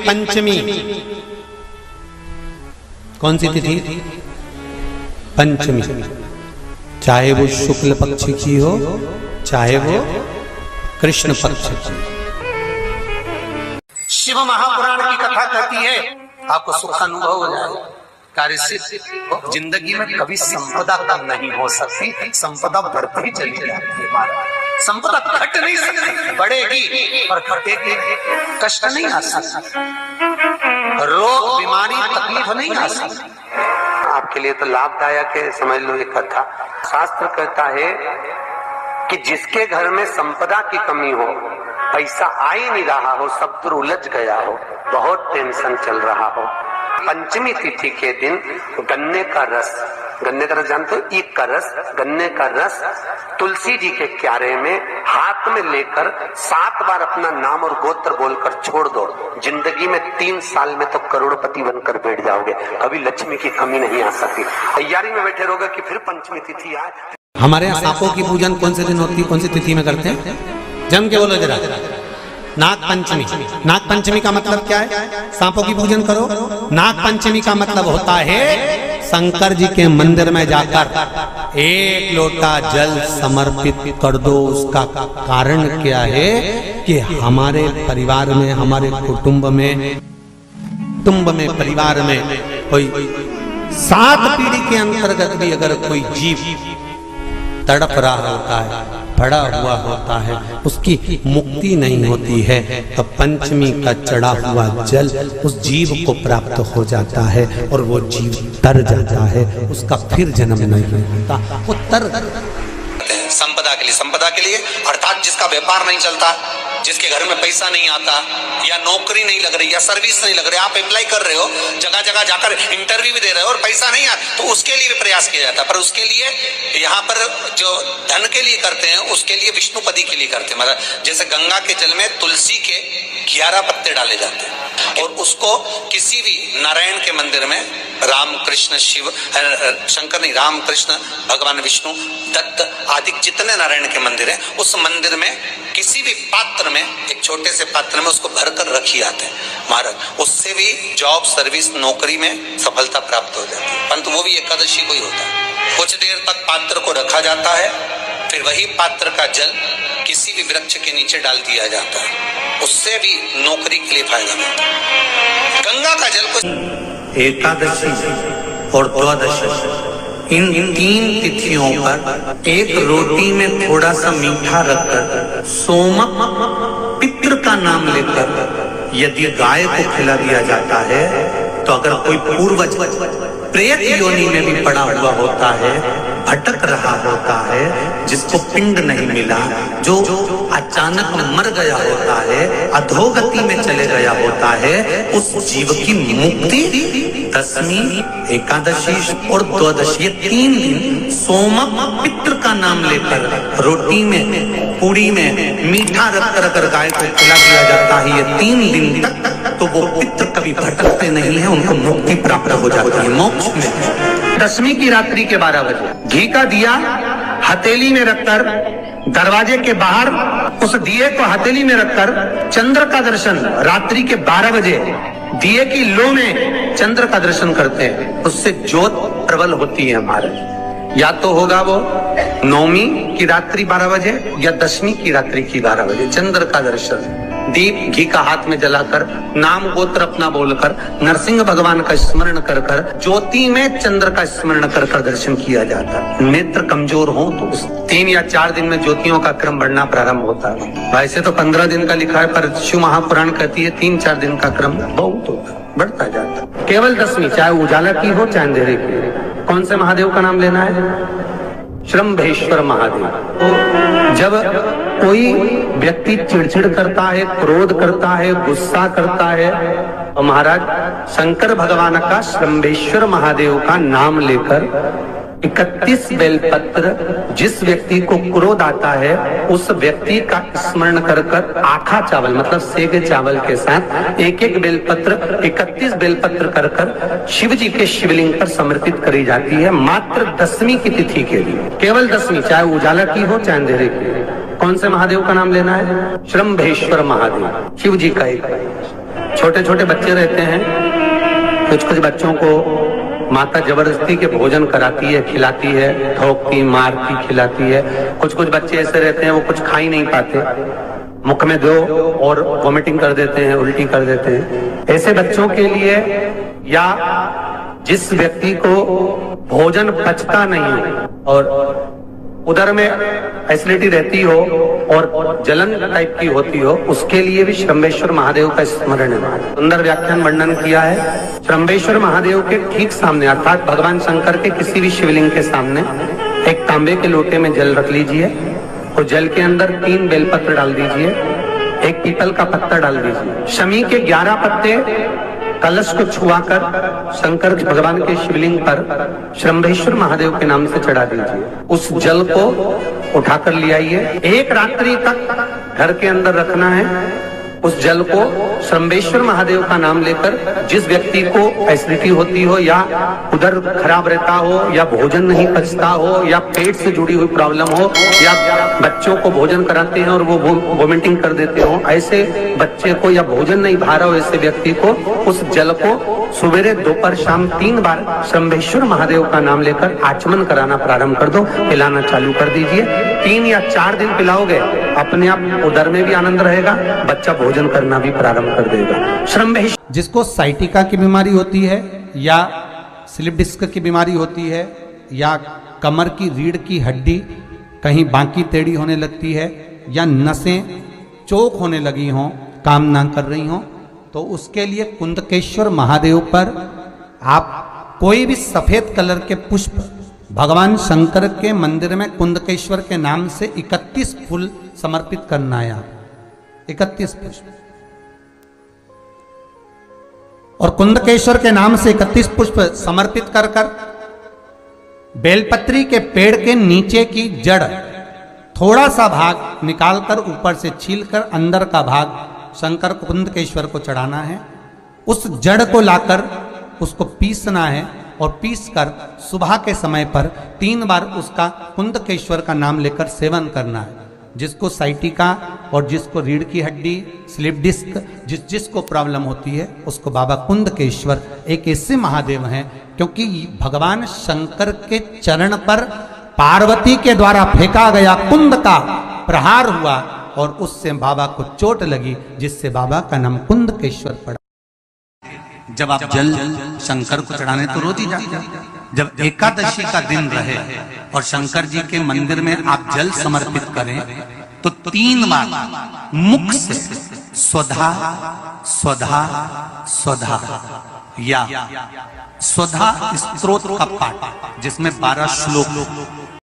पंचमी, कौन सी तिथि? पंचमी, चाहे वो शुक्ल पक्ष की हो चाहे वो कृष्ण पक्ष की। शिव महापुराण की कथा कहती है आपको सुख का अनुभव हो जाएगा। कार्य सिद्ध। जिंदगी में कभी संपदा कम नहीं हो सकती, संपदा बढ़ती चली जाती है। संपदा घट नहीं सकती, बढ़ेगी और घटेगी। कष्ट नहीं आ सकता, रोग बीमारी तकलीफ नहीं आ सकती। आपके लिए तो लाभदायक है, समझ लो ये कथा। शास्त्र कहता है कि जिसके घर में संपदा की कमी हो, पैसा आ ही नहीं रहा हो, सब दूर उलझ गया हो, बहुत टेंशन चल रहा हो, पंचमी तिथि के दिन गन्ने का रस, गन्ने का रस जानते हो, ईख का रस, गन्ने का रस तुलसी जी के क्यारे में हाथ में लेकर 7 बार अपना नाम और गोत्र बोलकर छोड़ दो। जिंदगी में 3 साल में तो करोड़पति बनकर बैठ जाओगे, कभी लक्ष्मी की कमी नहीं आ सकती। तैयारी में बैठे रहोगे कि फिर पंचमी तिथि आए। हमारे यहाँ सांपों की पूजन कौन से दिन होती है, कौन सी तिथि में करते हैं? जम के बोलो जरा। नाग पंचमी। नाग पंचमी का मतलब क्या है? सांपों की पूजन करो। नाग पंचमी का मतलब होता है शंकर जी के मंदिर में जाकर 1 लोटा जल समर्पित कर दो। उसका कारण क्या है कि हमारे परिवार में, हमारे कुटुंब में, परिवार में कोई 7 पीढ़ी के अंतर्गत भी अगर कोई जीव तड़प रहा होता है, पड़ा हुआ होता है, उसकी मुक्ति नहीं होती है, तो पंचमी का चढ़ा हुआ जल उस जीव को प्राप्त हो जाता है और वो जीव तर जाता है, उसका फिर जन्म नहीं होता, वो तर। संपदा के लिए अर्थात जिसका व्यापार नहीं चलता, जिसके घर में पैसा नहीं आता, या नौकरी नहीं लग रही, या सर्विस नहीं लग रही, आप अप्लाई कर रहे हो, जगह जगह जाकर इंटरव्यू भी दे रहे हो और पैसा नहीं आता, तो उसके लिए भी प्रयास किया जाता है। पर उसके लिए यहाँ पर जो धन के लिए करते हैं, उसके लिए विष्णुपदी के लिए करते हैं। मतलब जैसे गंगा के जल में तुलसी के 11 पत्ते डाले जाते हैं और उसको किसी भी नारायण के मंदिर में, राम कृष्ण शिव, शंकर नहीं, राम कृष्ण भगवान विष्णु दत्त आदि जितने नारायण के मंदिर हैं, उस मंदिर में किसी भी पात्र में, एक छोटे से पात्र में उसको भरकर रखी जाते हैं महाराज। उससे भी जॉब, सर्विस, नौकरी में सफलता प्राप्त हो जाती है। परंतु वो भी एकादशी को ही होता है। कुछ देर तक पात्र को रखा जाता है, फिर वही पात्र का जल किसी भी वृक्ष के नीचे डाल दिया जाता है, उससे भी नौकरी के लिए फायदा मिलता है। गंगा का जल को एकादशी और द्वादशी इन 3 तिथियों पर एक रोटी में थोड़ा सा मीठा रखकर सोमक पितृ का नाम लेकर यदि गाय को खिला दिया जाता है, तो अगर कोई पूर्वज प्रेत योनि में भी पड़ा हुआ होता है, भटक रहा होता है, जिसको पिंड नहीं मिला, जो अचानक मर गया होता है, अधोगति में चले गया होता है, उस जीव की मुक्ति दशमी, एकादशी और द्वादशी, ये 3 दिन सोमक पितृ का नाम लेकर रोटी में, पूड़ी में मीठा रखकर अगर गाय को खिला दिया जाता है ये 3 दिन तक, तो वो पितृ कभी भटकते नहीं है, उनको मुक्ति प्राप्त हो जाती है मोक्ष में। दशमी की रात्रि के 12 बजे घी का दिया हथेली में रखकर दरवाजे के बाहर, उस दिए को हथेली में रखकर चंद्र का दर्शन रात्रि के 12 बजे दिए की लो में चंद्र का दर्शन करते हैं, उससे ज्योत प्रबल होती है हमारे। या तो होगा वो नौमी की रात्रि 12 बजे या दशमी की रात्रि की 12 बजे चंद्र का दर्शन, दीप घी का हाथ में जलाकर, नाम गोत्र अपना बोलकर, नरसिंह भगवान का स्मरण कर कर, ज्योति में चंद्र का स्मरण कर कर दर्शन किया जाता है। नेत्र कमजोर हो तो 3 या 4 दिन में ज्योतियों का क्रम बढ़ना प्रारंभ होता है। वैसे तो 15 दिन का लिखा है, पर शिव महापुराण कहती है 3-4 दिन का क्रम बहुत होता, बढ़ता जाता। केवल दशमी, चाहे उजाला की हो चाहे अंधेरे की, कौन से महादेव का नाम लेना है? श्रम्भेश्वर महादेव। तो जब कोई व्यक्ति चिड़चिड़ करता है, क्रोध करता है, गुस्सा करता है, तो महाराज शंकर भगवान का श्रम्भेश्वर महादेव का नाम लेकर 31 बेलपत्र, जिस व्यक्ति को क्रोध आता है उस व्यक्ति का स्मरण कर कर आखा चावल मतलब सेगे चावल के साथ 1-1 बेलपत्र, 31 बेलपत्र कर कर शिव जी के शिवलिंग पर समर्पित करी जाती है, मात्र दशमी की तिथि के लिए। केवल दशमी, चाहे उजाला की हो चाहे अंधेरे की। कौन से महादेव का नाम लेना है? श्रम्भेश्वर महादेव, शिव जी का एक छोटे छोटे बच्चे रहते हैं, कुछ कुछ बच्चों को माता जबरदस्ती के भोजन कराती है, खिलाती है, ठोकती, मारती, खिलाती है। कुछ कुछ बच्चे ऐसे रहते हैं वो कुछ खा ही नहीं पाते, मुख में दो और वॉमिटिंग कर देते हैं, उल्टी कर देते हैं। ऐसे बच्चों के लिए या जिस व्यक्ति को भोजन पचता नहीं हो और उदर में एसिडिटी रहती हो और जलन टाइप की होती हो, उसके लिए भी श्रम्भेश्वर महादेव का स्मरण है। सुंदर व्याख्यान वर्णन किया है। श्रम्भेश्वर महादेव के ठीक सामने अर्थात भगवान शंकर के किसी भी शिवलिंग के सामने एक तांबे के लोटे में जल रख लीजिए और जल के अंदर 3 बेलपत्र डाल दीजिए, एक पीपल का पत्ता डाल दीजिए, शमी के 11 पत्ते कलश को छुआकर शंकर भगवान के शिवलिंग पर श्रम्भेश्वर महादेव के नाम से चढ़ा दीजिए। उस जल को उठाकर ले आइए, 1 रात्रि तक घर के अंदर रखना है। उस जल को श्रम्भेश्वर महादेव का नाम लेकर जिस व्यक्ति को एसिडिटी होती हो या उधर खराब रहता हो या भोजन नहीं पचता हो या पेट से जुड़ी हुई प्रॉब्लम हो या बच्चों को भोजन कराते हैं और वो वोमिटिंग कर देते हो, ऐसे बच्चे को या भोजन नहीं भा रहा हो ऐसे व्यक्ति को उस जल को सवेरे दोपहर शाम 3 बार श्रम्भेश्वर महादेव का नाम लेकर आचमन कराना प्रारंभ कर दो, पिलाना चालू कर दीजिए। 3 या 4 दिन पिलाओगे, अपने आप उदर में भी आनंद रहेगा, बच्चा भोजन करना भी प्रारंभ कर देगा। श्रम्भेश्वर जिसको साइटिका की बीमारी होती है या स्लिप डिस्क की बीमारी होती है या कमर की रीढ़ की हड्डी कहीं बांकी टेढ़ी होने लगती है या नसें चोक होने लगी हों, काम ना कर रही हों, तो उसके लिए कुंदकेश्वर महादेव पर आप कोई भी सफेद कलर के पुष्प भगवान शंकर के मंदिर में कुंदकेश्वर के नाम से 31 फूल समर्पित करना है। आप 31 पुष्प और कुंदकेश्वर के नाम से 31 पुष्प समर्पित कर बेलपत्री के पेड़ के नीचे की जड़ थोड़ा सा भाग निकालकर ऊपर से छीलकर अंदर का भाग शंकर कुंदकेश्वर को चढ़ाना है। उस जड़ को लाकर उसको पीसना है और पीसकर सुबह के समय पर 3 बार उसका कुंदकेश्वर का नाम लेकर सेवन करना है। जिसको साइटिका और जिसको रीढ़ की हड्डी, स्लिप डिस्क, जिसको प्रॉब्लम होती है उसको बाबा कुंदकेश्वर एक ऐसे महादेव हैं, क्योंकि भगवान शंकर के चरण पर पार्वती के द्वारा फेंका गया कुंद का प्रहार हुआ और उससे बाबा को चोट लगी, जिससे बाबा का नाम कुंदकेश्वर पड़ा। जब आप जल शंकर को चढ़ाने तो रोज ही जाते, जब एकादशी का दिन रहे और शंकर जी के मंदिर में आप जल समर्पित करें तो 3 बार मुख से स्वधा स्वधा स्वधा या स्वधा स्तोत्र का पाठ, जिसमें 12 श्लोक